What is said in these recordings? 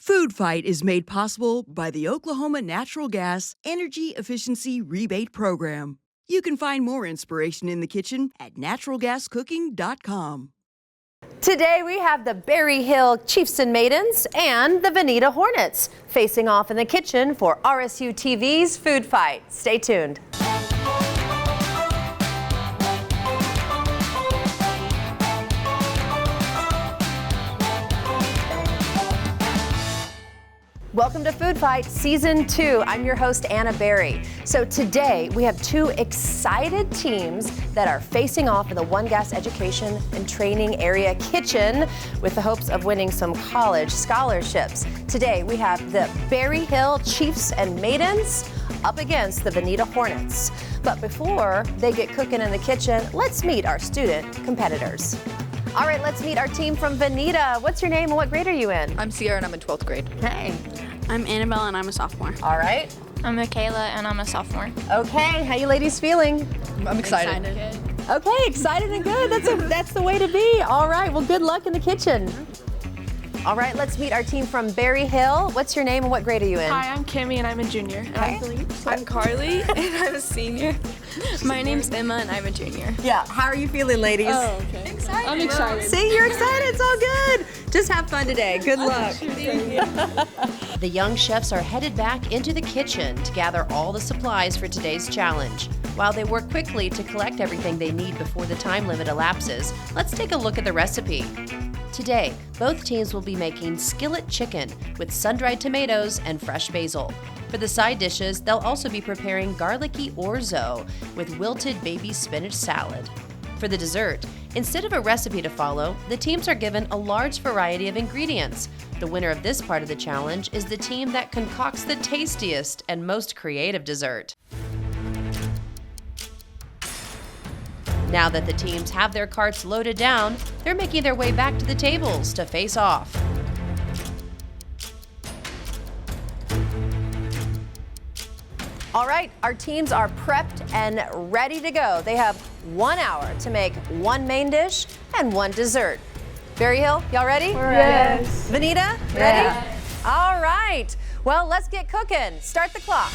Food Fight is made possible by the Oklahoma Natural Gas Energy Efficiency Rebate Program. You can find more inspiration in the kitchen at naturalgascooking.com. Today we have the Berryhill Chiefs and Maidens and the Vinita Hornets facing off in the kitchen for RSU TV's Food Fight. Stay tuned. Welcome to Food Fight Season 2. I'm your host, Anna Berry. So today we have two excited teams that are facing off in the One Gas Education and Training Area Kitchen with the hopes of winning some college scholarships. Today we have the Berryhill Chiefs and Maidens up against the Vinita Hornets. But before they get cooking in the kitchen, let's meet our student competitors. All right, let's meet our team from Vinita. What's your name and what grade are you in? I'm Sierra and I'm in 12th grade. Hey. I'm Annabelle and I'm a sophomore. All right. I'm Michaela and I'm a sophomore. Okay, how you ladies feeling? I'm excited. Okay, excited and good. That's the way to be. All right, well, good luck in the kitchen. All right, let's meet our team from Berryhill. What's your name and what grade are you in? Hi, I'm Kimmy and I'm a junior. Okay. I'm Carly and I'm a senior. My name's Emma and I'm a junior. Yeah, how are you feeling, ladies? Oh, okay. Excited. I'm excited. See, you're excited. It's all good. Just have fun today. Good luck. The young chefs are headed back into the kitchen to gather all the supplies for today's challenge. While they work quickly to collect everything they need before the time limit elapses, let's take a look at the recipe. Today, both teams will be making skillet chicken with sun-dried tomatoes and fresh basil. For the side dishes, they'll also be preparing garlicky orzo with wilted baby spinach salad. For the dessert, instead of a recipe to follow, the teams are given a large variety of ingredients. The winner of this part of the challenge is the team that concocts the tastiest and most creative dessert. Now that the teams have their carts loaded down, they're making their way back to the tables to face off. All right, our teams are prepped and ready to go. They have 1 hour to make one main dish and one dessert. Berryhill, y'all ready? We're ready. Yes. Vinita, ready? Yeah. All right, well, let's get cooking. Start the clock.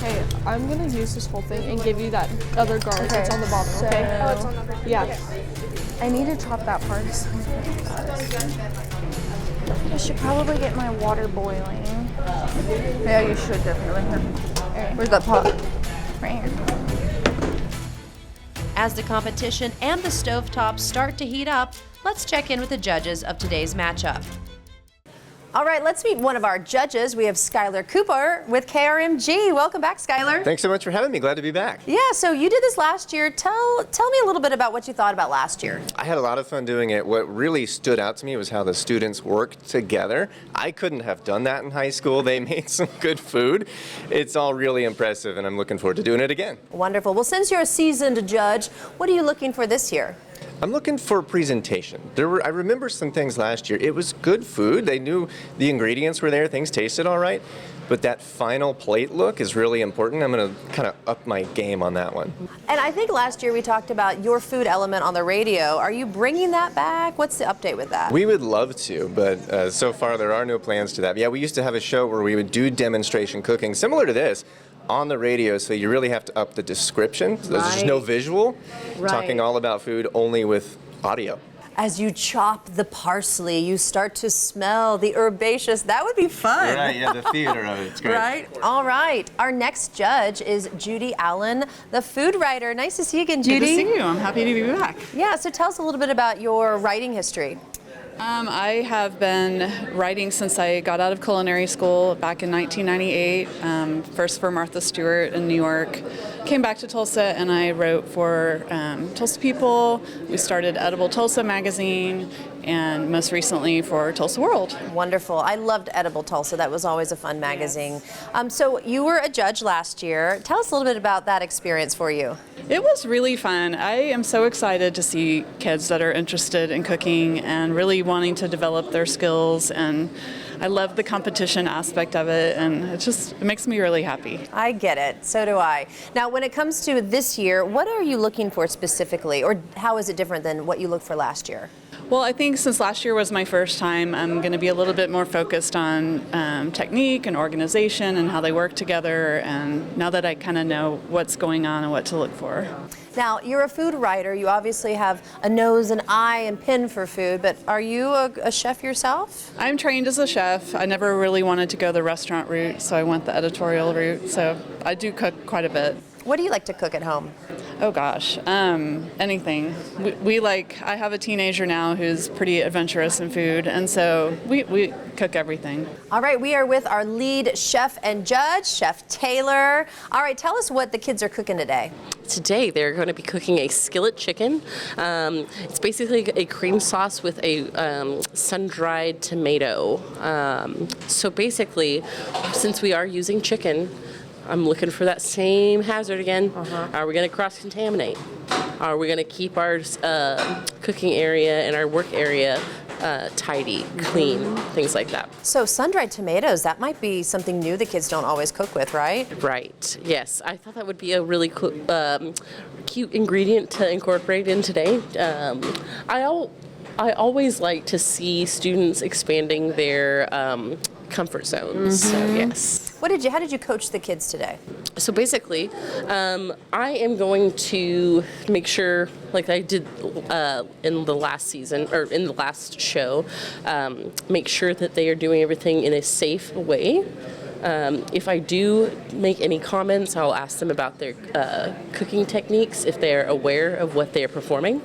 Hey, I'm gonna use this whole thing and give you that other garlic that's on the bottom, okay? Oh, it's on the bottom. Yeah. Okay. I need to chop that part. I should probably get my water boiling. Yeah, you should definitely. Right. Where's that pot? Right here. As the competition and the stovetops start to heat up, let's check in with the judges of today's matchup. All right, let's meet one of our judges. We have Skylar Cooper with KRMG. Welcome back, Skylar. Thanks so much for having me. Glad to be back. Yeah, so you did this last year. Tell me a little bit about what you thought about last year. I had a lot of fun doing it. What really stood out to me was how the students worked together. I couldn't have done that in high school. They made some good food. It's all really impressive, and I'm looking forward to doing it again. Wonderful. Well, since you're a seasoned judge, what are you looking for this year? I'm looking for presentation. I remember some things last year. It was good food. They knew the ingredients were there. Things tasted all right. But that final plate look is really important. I'm going to kind of up my game on that one. And I think last year we talked about your food element on the radio. Are you bringing that back? What's the update with that? We would love to, but so far there are no plans to that. Yeah, we used to have a show where we would do demonstration cooking, similar to this, on the radio, so you really have to up the description. So there's just no visual, talking all about food, only with audio. As you chop the parsley, you start to smell the herbaceous. That would be fun. Right, yeah, the theater of it. It's great. Right? All right. Our next judge is Judy Allen, the food writer. Nice to see you again, Judy. Good to see you. I'm happy to be back. Yeah, so tell us a little bit about your writing history. I have been writing since I got out of culinary school back in 1998, first for Martha Stewart in New York. Came back to Tulsa and I wrote for Tulsa People. We started Edible Tulsa magazine, and most recently for Tulsa World. Wonderful. I loved Edible Tulsa. That was always a fun magazine. So you were a judge last year. Tell us a little bit about that experience for you. It was really fun. I am so excited to see kids that are interested in cooking and really wanting to develop their skills, and I love the competition aspect of it, and it makes me really happy. I get it. So do I. Now, when it comes to this year, what are you looking for specifically, or how is it different than what you looked for last year? Well, I think since last year was my first time, I'm going to be a little bit more focused on technique and organization and how they work together, and now that I kind of know what's going on and what to look for. Now, you're a food writer. You obviously have a nose, an eye, and pin for food, but are you a chef yourself? I'm trained as a chef. I never really wanted to go the restaurant route, so I went the editorial route, so I do cook quite a bit. What do you like to cook at home? Oh gosh, anything. I have a teenager now who's pretty adventurous in food, and so we cook everything. All right, we are with our lead chef and judge, Chef Taylor. All right, tell us what the kids are cooking today. Today they're going to be cooking a skillet chicken. It's basically a cream sauce with a sun-dried tomato. So basically, since we are using chicken, I'm looking for that same hazard again. Are we going to cross-contaminate? Are we going to keep our cooking area and our work area tidy, clean, things like that? So sun-dried tomatoes, that might be something new the kids don't always cook with, right? Right, yes. I thought that would be a really cool, cute ingredient to incorporate in today. I always like to see students expanding their comfort zones, so yes. How did you coach the kids today? So basically, I am going to make sure, like I did in the last season, or in the last show, make sure that they are doing everything in a safe way. If I do make any comments, I'll ask them about their cooking techniques, if they're aware of what they're performing.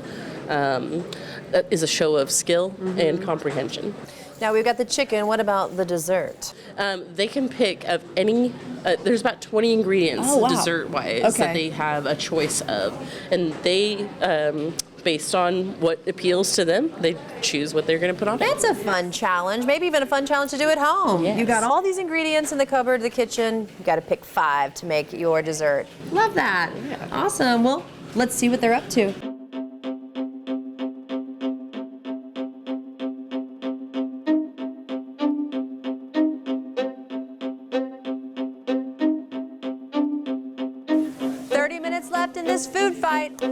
That is a show of skill and comprehension. Now we've got the chicken. What about the dessert? They can pick of any, there's about 20 ingredients dessert-wise that they have a choice of. And they, based on what appeals to them, they choose what they're going to put on. That's a fun challenge, maybe even a fun challenge to do at home. Yes. You got all these ingredients in the cupboard, the kitchen. You got to pick 5 to make your dessert. Love that. Yeah. Awesome. Well, let's see what they're up to. Left in this food fight.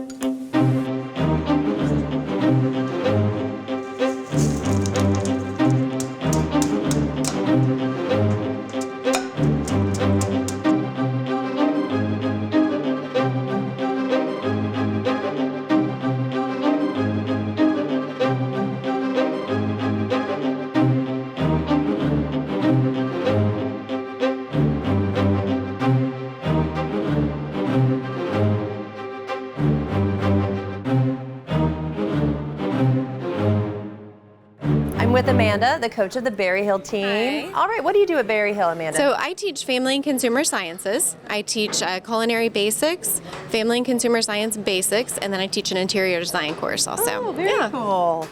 With Amanda, the coach of the Berryhill team. Hi. All right, what do you do at Berryhill, Amanda? So I teach family and consumer sciences. I teach culinary basics, family and consumer science basics, and then I teach an interior design course also. Oh, very cool.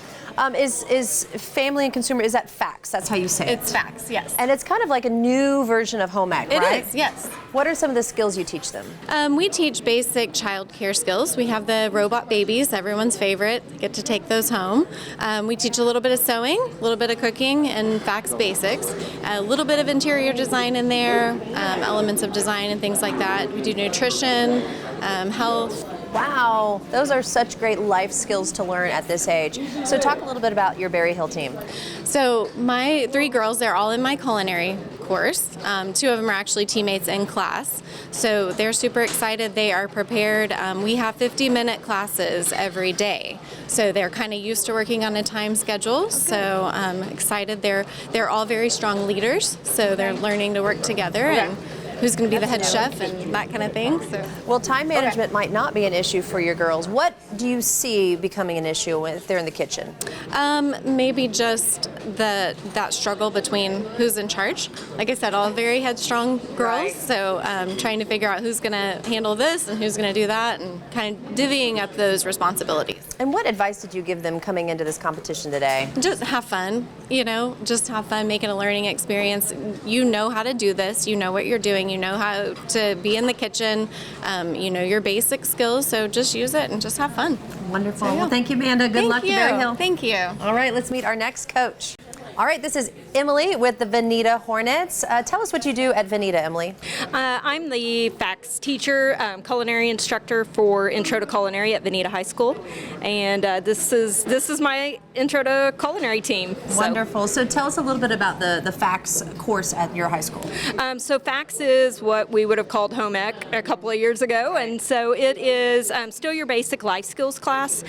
Is family and consumer, is that FACS? That's how you say it? It's FACS, yes. And it's kind of like a new version of home ec, right? It is, yes. What are some of the skills you teach them? We teach basic child care skills. We have the robot babies, everyone's favorite. Get to take those home. We teach a little bit of sewing, a little bit of cooking, and FACS basics. A little bit of interior design in there, elements of design and things like that. We do nutrition, health. Wow, those are such great life skills to learn at this age. So talk a little bit about your Berryhill team. So my 3 girls, they're all in my culinary course. 2 of them are actually teammates in class. So they're super excited. They are prepared. We have 50-minute classes every day. So they're kind of used to working on a time schedule. So I'm excited. They're all very strong leaders. So they're learning to work together. And who's going to be the head chef and that kind of thing. So. Well, time management might not be an issue for your girls. What do you see becoming an issue if they're in the kitchen? Maybe just that struggle between who's in charge. Like I said, all very headstrong girls, so trying to figure out who's going to handle this and who's going to do that, and kind of divvying up those responsibilities. And what advice did you give them coming into this competition today? Just have fun, just have fun, make it a learning experience. You know how to do this, you know what you're doing, you know how to be in the kitchen, you know your basic skills, so just use it and just have fun. Wonderful. Well, thank you, Amanda. Good luck to Berryhill. Thank you. All right, let's meet our next coach. All right, this is Emily with the Vinita Hornets. Tell us what you do at Vinita, Emily. I'm the FACS teacher, culinary instructor for Intro to Culinary at Vinita High School, and this is my Intro to Culinary team. Wonderful. So tell us a little bit about the FACS course at your high school. So FACS is what we would have called home ec a couple of years ago, and so it is still your basic life skills class.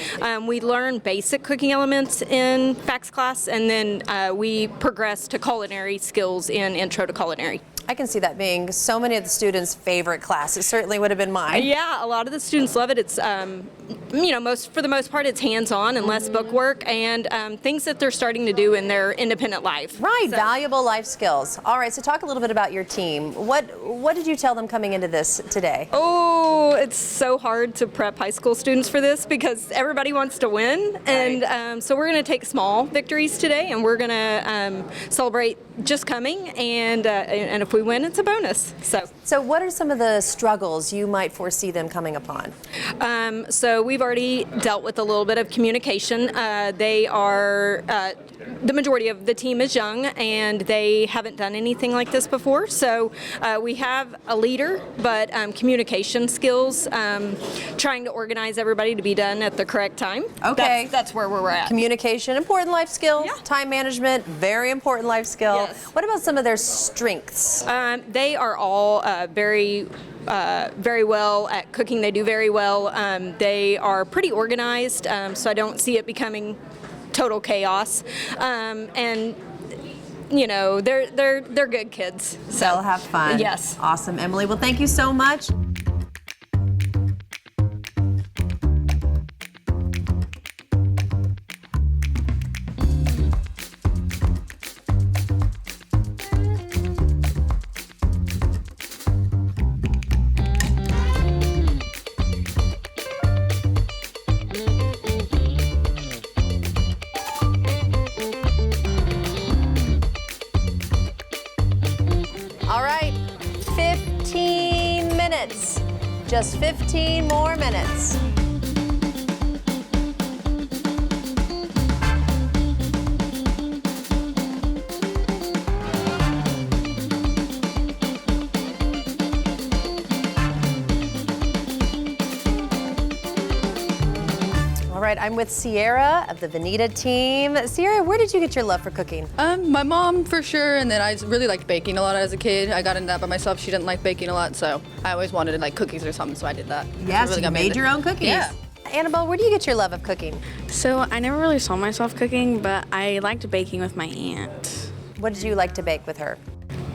We learn basic cooking elements in FACS class, and then we progress to culinary skills in Intro to Culinary. I can see that being so many of the students' favorite class. It certainly would have been mine. Yeah, a lot of the students love it. It's, for the most part, it's hands-on and less book work, and things that they're starting to do in their independent life. Right, so. Valuable life skills. All right, so talk a little bit about your team. What did you tell them coming into this today? Oh, it's so hard to prep high school students for this because everybody wants to win, and so we're going to take small victories today, and we're going to celebrate just coming, and if we win, it's a bonus. So what are some of the struggles you might foresee them coming upon? So we've already dealt with a little bit of communication. They are, the majority of the team is young, and they haven't done anything like this before. So we have a leader, but communication skills, trying to organize everybody to be done at the correct time. Okay. That's where we're at. Communication, important life skills. Yeah. Time management, very important life skill. Yes. What about some of their strengths? They are all very well at cooking. They do very well. They are pretty organized, so I don't see it becoming total chaos. And they're good kids. So they'll have fun. Yes. Awesome, Emily. Well, thank you so much. All right, 15 minutes. Just 15 more minutes. All right, I'm with Sierra of the Vinita team. Sierra, where did you get your love for cooking? My mom for sure, and then I really liked baking a lot as a kid. I got into that by myself. She didn't like baking a lot, so I always wanted to like cookies or something, so I did that. Yes, really you made your own cookies. Yeah. Annabelle, where do you get your love of cooking? So I never really saw myself cooking, but I liked baking with my aunt. What did you like to bake with her?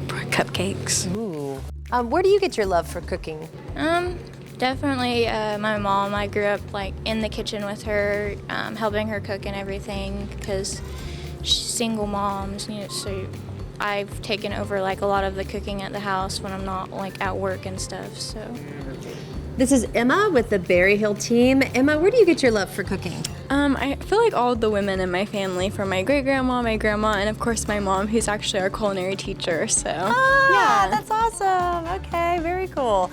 Cupcakes. Ooh. Where do you get your love for cooking? Definitely my mom. I grew up like in the kitchen with her, helping her cook and everything because she's single mom, so I've taken over like a lot of the cooking at the house when I'm not like at work and stuff. So. This is Emma with the Berryhill team. Emma, where do you get your love for cooking? I feel like all of the women in my family, from my great-grandma, my grandma, and of course my mom, who's actually our culinary teacher, so. Yeah, that's awesome. Okay, very cool.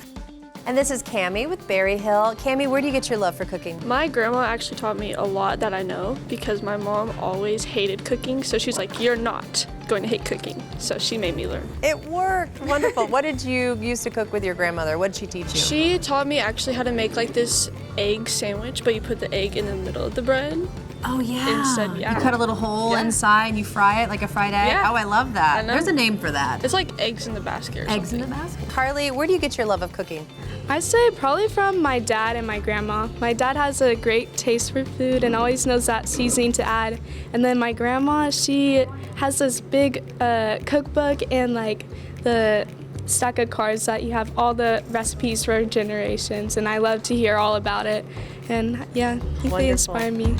And this is Cammie with Berryhill. Cammie, where do you get your love for cooking? My grandma actually taught me a lot that I know because my mom always hated cooking, so she's like, you're not going to hate cooking. So she made me learn. It worked. Wonderful. What did you use to cook with your grandmother? What did she teach you? She taught me actually how to make like this egg sandwich, but you put the egg in the middle of the bread. Oh, yeah. Instead, You cut a little hole inside and you fry it like a fried egg? Yeah. Oh, I love that. There's a name for that. It's like eggs in the basket or Eggs in the basket. Carly, where do you get your love of cooking? I'd say probably from my dad and my grandma. My dad has a great taste for food and always knows that seasoning to add. And then my grandma, she has this big cookbook and like the stack of cards that you have all the recipes for generations, and I love to hear all about it. And yeah, I think they inspire me.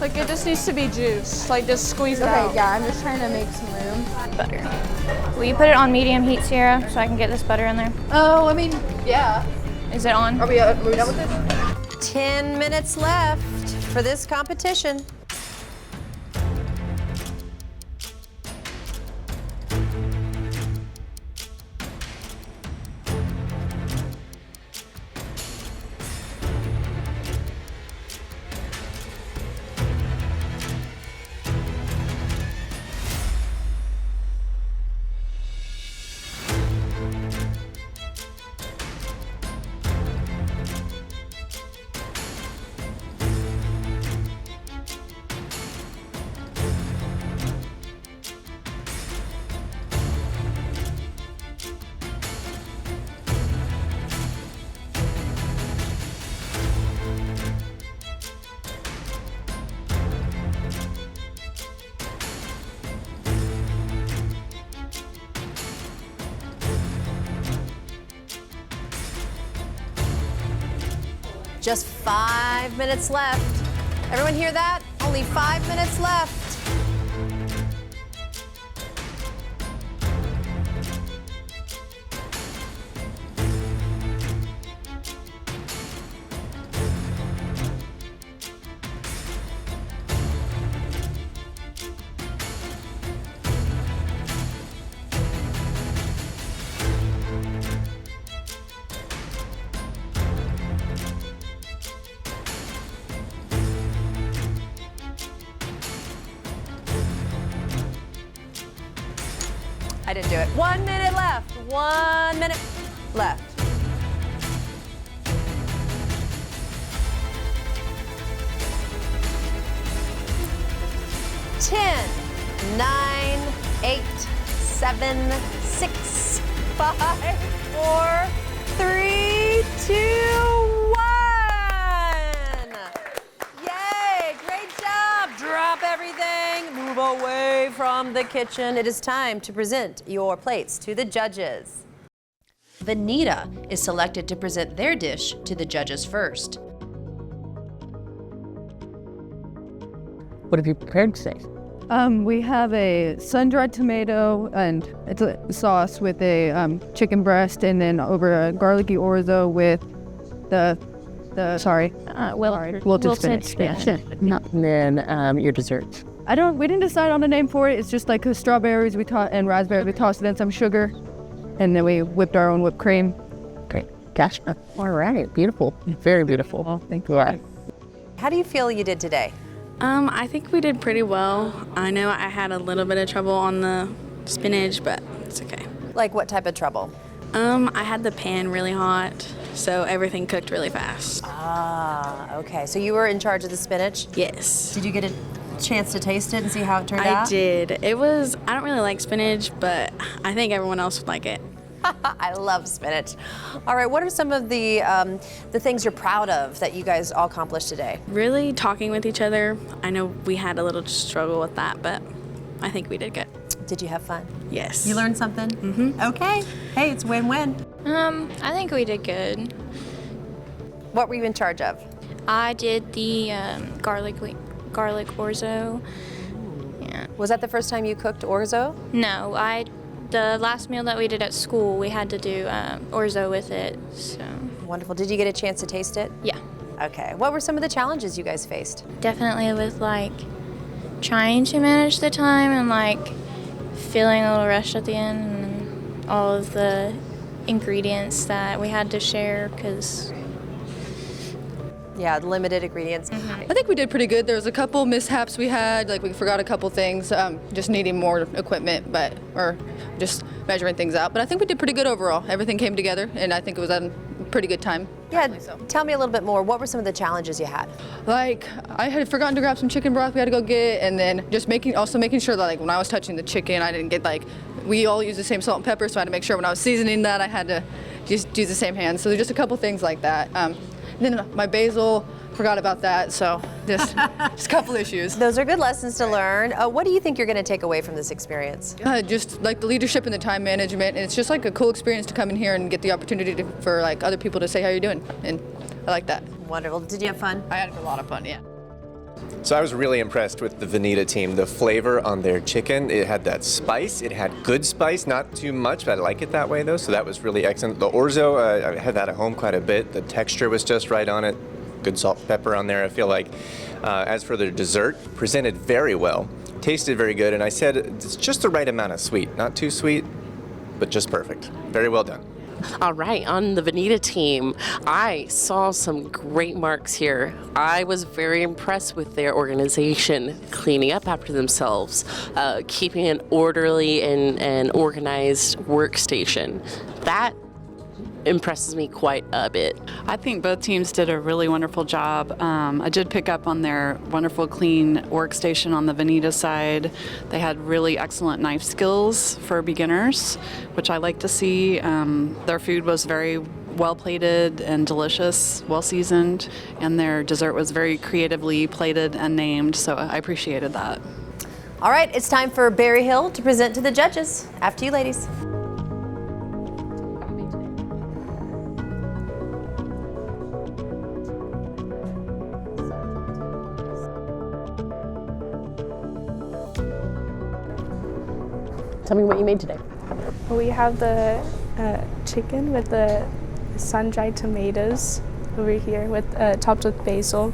Like it just needs to be juice, like just squeeze it out. Okay, yeah, I'm just trying to make some room. Butter. Will you put it on medium heat, Sierra, so I can get this butter in there? Oh, I mean, yeah. Is it on? Are we done with this? 10 minutes left for this competition. Just 5 minutes left. Everyone hear that? Only 5 minutes left. I didn't do it. 1 minute left. 1 minute left. Ten, 9, 8, 7, 6, 5, 4, 3, 2, 1. Yay, great job. Drop everything, move away from the kitchen. It is time to present your plates to the judges. Vinita is selected to present their dish to the judges first. What have you prepared today? We have a sun-dried tomato, and it's a sauce with a chicken breast, and then over a garlicky orzo with wilted spinach. And then your desserts. We didn't decide on a name for it. It's just like the strawberries and raspberries. We tossed in some sugar, and then we whipped our own whipped cream. Great. Gosh. All right. Beautiful. Very beautiful. Oh, thank you. How do you feel you did today? I think we did pretty well. I know I had a little bit of trouble on the spinach, but it's okay. Like what type of trouble? I had the pan really hot, so everything cooked really fast. Ah, okay. So you were in charge of the spinach? Yes. Did you get a chance to taste it and see how it turned out? I did. I don't really like spinach, but I think everyone else would like it. I love spinach. All right, what are some of the things you're proud of that you guys all accomplished today? Really talking with each other. I know we had a little struggle with that, but I think we did good. Did you have fun? Yes. You learned something? Mm-hmm. Okay. Hey, it's win-win. I think we did good. What were you in charge of? I did the garlic orzo. Yeah. Was that the first time you cooked orzo? No, the last meal that we did at school, we had to do orzo with it. So. Wonderful. Did you get a chance to taste it? Yeah. Okay. What were some of the challenges you guys faced? Definitely with like trying to manage the time and like feeling a little rushed at the end, and all of the ingredients that we had to share because. Yeah, limited ingredients. I think we did pretty good. There was a couple mishaps we had, like we forgot a couple things, just needing more equipment, or just measuring things out. But I think we did pretty good overall. Everything came together, and I think it was a pretty good time. Yeah, tell me a little bit more. What were some of the challenges you had? Like, I had forgotten to grab some chicken broth we had to go get, and then just making sure that, like, when I was touching the chicken, I didn't get, like, we all use the same salt and pepper, so I had to make sure when I was seasoning that I had to just use the same hands. So there's just a couple things like that. Then my basil, forgot about that, so just a couple issues. Those are good lessons to learn. What do you think you're going to take away from this experience? Just like the leadership and the time management, and it's just like a cool experience to come in here and get the opportunity for like other people to say how you're doing, and I like that. Wonderful. Did you have fun? I had a lot of fun, yeah. So I was really impressed with the Vinita team. The flavor on their chicken, it had that spice. It had good spice, not too much, but I like it that way though, so that was really excellent. The orzo, I had that at home quite a bit. The texture was just right on it. Good salt and pepper on there. I feel like as for their dessert, presented very well, tasted very good, and I said it's just the right amount of sweet. Not too sweet, but just perfect. Very well done. All right, on the Vinita team, I saw some great marks here. I was very impressed with their organization, cleaning up after themselves, keeping an orderly and organized workstation. That impresses me quite a bit. I think both teams did a really wonderful job. I did pick up on their wonderful clean workstation on the Vinita side. They had really excellent knife skills for beginners, which I like to see. Their food was very well plated and delicious, well seasoned, and their dessert was very creatively plated and named, so I appreciated that. All right, it's time for Berryhill to present to the judges. After you, ladies. Tell me what you made today. We have the chicken with the sun-dried tomatoes over here, with topped with basil,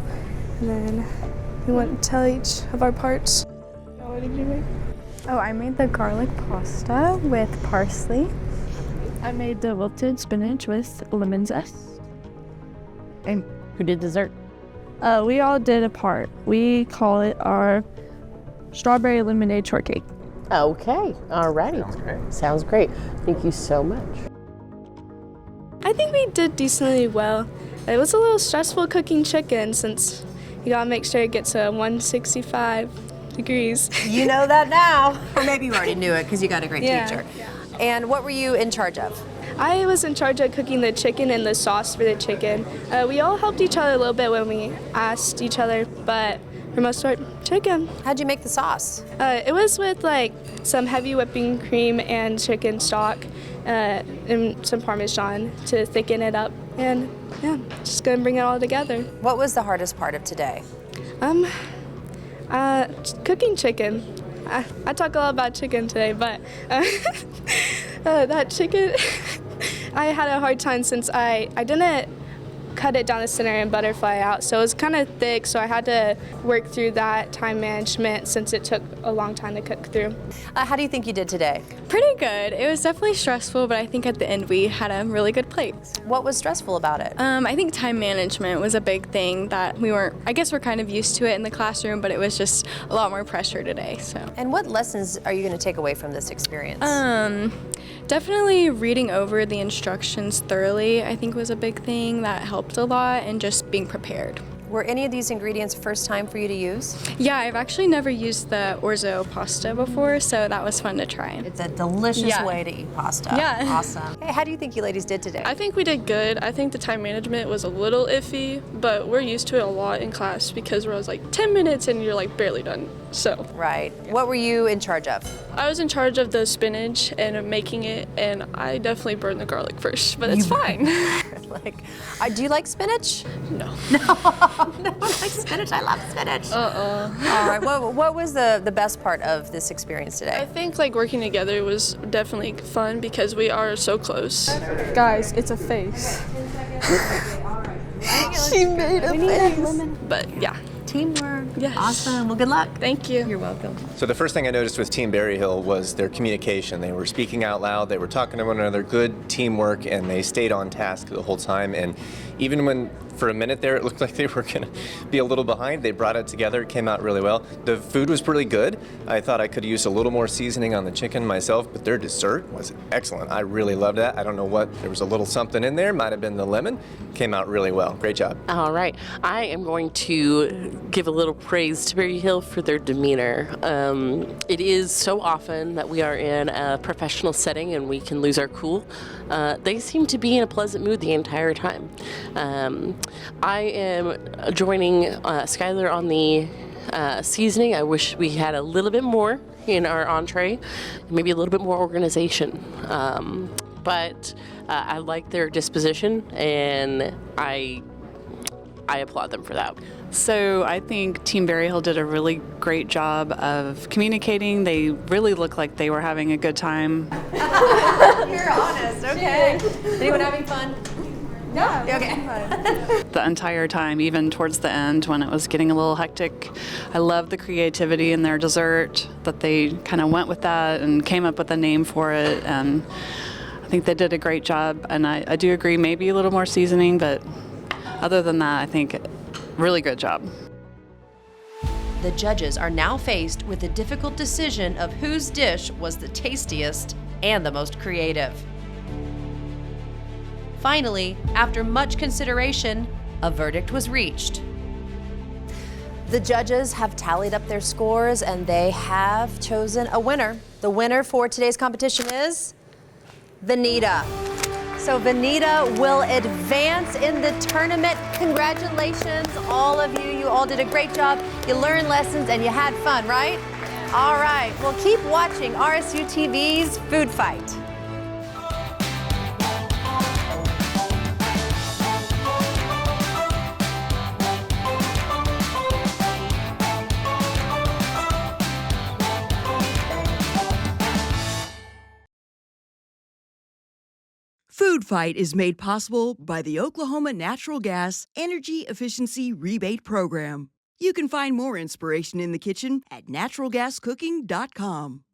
and then we want to tell each of our parts. What did you make? Oh, I made the garlic pasta with parsley. I made the wilted spinach with lemon zest. And who did dessert? We all did a part. We call it our strawberry lemonade shortcake. Okay, all righty. Sounds great. Thank you so much. I think we did decently well. It was a little stressful cooking chicken since you gotta make sure it gets to 165 degrees. You know that now. Or maybe you already knew it because you got a great teacher. Yeah. And what were you in charge of? I was in charge of cooking the chicken and the sauce for the chicken. We all helped each other a little bit when we asked each other, but for most part, chicken. How'd you make the sauce? It was with like some heavy whipping cream and chicken stock and some Parmesan to thicken it up. And yeah, just gonna bring it all together. What was the hardest part of today? Cooking chicken. I talk a lot about chicken today, but that chicken, I had a hard time since I didn't cut it down the center and butterfly out, so it was kind of thick, so I had to work through that time management since it took a long time to cook through. How do you think you did today? Pretty good. It was definitely stressful, but I think at the end we had a really good plate. What was stressful about it? I think time management was a big thing that we're kind of used to it in the classroom, but it was just a lot more pressure today, so. And what lessons are you going to take away from this experience? Definitely reading over the instructions thoroughly, I think, was a big thing that helped a lot, and just being prepared. Were any of these ingredients first time for you to use? Yeah, I've actually never used the orzo pasta before, so that was fun to try. It's a delicious way to eat pasta. Yeah. Awesome. Hey, how do you think you ladies did today? I think we did good. I think the time management was a little iffy, but we're used to it a lot in class because we're always like 10 minutes and you're like barely done. So. Right. What were you in charge of? I was in charge of the spinach and making it, and I definitely burned the garlic first, but it's fine. Do you like spinach? No. No, I like spinach. I love spinach. All right. What was the best part of this experience today? I think like working together was definitely fun because we are so close. Guys, it's a face. She made a face. But yeah. Teamwork. more? Yes. Awesome. Well, good luck. Thank you. You're welcome. So the first thing I noticed with Team Berryhill was their communication. They were speaking out loud, they were talking to one another, good teamwork, and they stayed on task the whole time. And even when for a minute there it looked like they were going to be a little behind, they brought it together. It came out really well. The food was really good. I thought I could use a little more seasoning on the chicken myself, but their dessert was excellent. I really loved that. I don't know what, there was a little something in there, might have been the lemon. Came out really well. Great job. All right. I am going to give a little praise to Berryhill for their demeanor. It is so often that we are in a professional setting and we can lose our cool. They seem to be in a pleasant mood the entire time. I am joining Skylar on the seasoning. I wish we had a little bit more in our entree, maybe a little bit more organization. But I like their disposition, and I applaud them for that. So I think Team Berryhill did a really great job of communicating. They really looked like they were having a good time. You're honest. Okay. Anyone having fun? No. Okay. The entire time, even towards the end when it was getting a little hectic. I love the creativity in their dessert, that they kind of went with that and came up with a name for it. And I think they did a great job. And I do agree, maybe a little more seasoning, but other than that, I think really good job. The judges are now faced with the difficult decision of whose dish was the tastiest and the most creative. Finally, after much consideration, a verdict was reached. The judges have tallied up their scores and they have chosen a winner. The winner for today's competition is Vinita. So Vinita will advance in the tournament. Congratulations, all of you. You all did a great job. You learned lessons and you had fun, right? All right, well, keep watching RSU TV's Food Fight. Food Fight is made possible by the Oklahoma Natural Gas Energy Efficiency Rebate Program. You can find more inspiration in the kitchen at naturalgascooking.com.